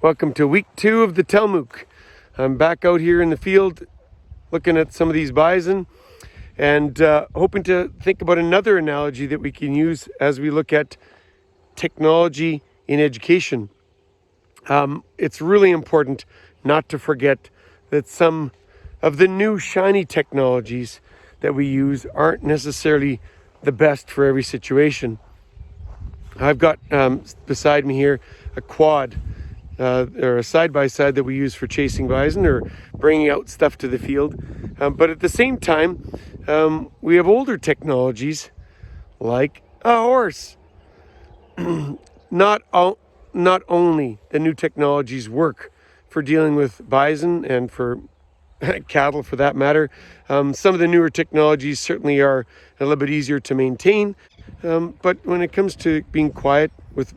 Welcome to week 2 of the Telmooc. I'm back out here in the field looking at some of these bison and hoping to think about another analogy that we can use as we look at technology in education. It's really important not to forget that some of the new shiny technologies that we use aren't necessarily the best for every situation. I've got beside me here a quad or a side-by-side that we use for chasing bison or bringing out stuff to the field. But at the same time, we have older technologies like a horse. Not only the new technologies work for dealing with bison and for cattle for that matter, some of the newer technologies certainly are a little bit easier to maintain. But when it comes to being quiet with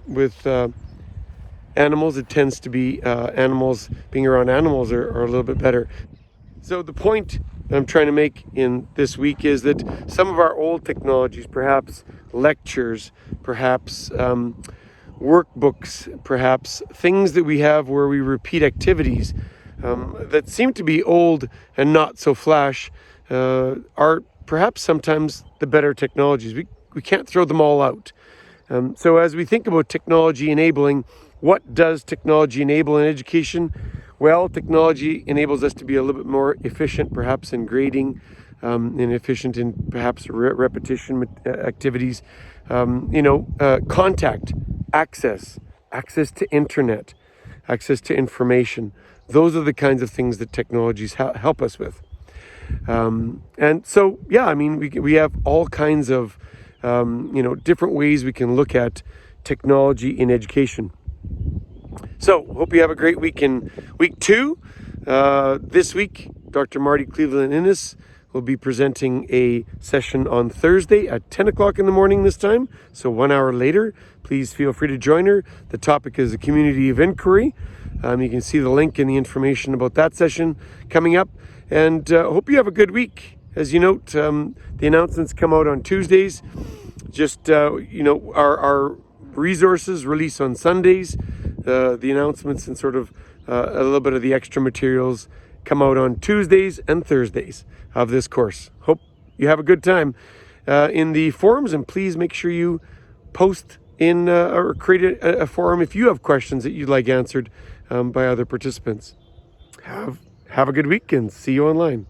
animals, it tends to be being around animals are a little bit better. So the point I'm trying to make in this week is that some of our old technologies, perhaps lectures, perhaps workbooks, perhaps things that we have where we repeat activities that seem to be old and not so flash, are perhaps sometimes the better technologies. We can't throw them all out. So as we think about technology enabling, what does technology enable in education? Well, technology enables us to be a little bit more efficient, perhaps in grading, and efficient in perhaps repetition activities. Contact, access to internet, access to information. Those are the kinds of things that technologies help us with. And so, we have all kinds of different ways we can look at technology in education. So, hope you have a great week in week 2. This week, Dr. Marty Cleveland-Innes will be presenting a session on Thursday at 10 o'clock in the morning this time, so 1 hour later. Please feel free to join her. The topic is a community of inquiry. You can see the link and the information about that session coming up. And hope you have a good week. As you note, the announcements come out on Tuesdays. Just, our resources release on Sundays. The announcements and sort of a little bit of the extra materials come out on Tuesdays and Thursdays of this course. Hope you have a good time in the forums, and please make sure you post in or create a forum if you have questions that you'd like answered by other participants. Have a good week and see you online.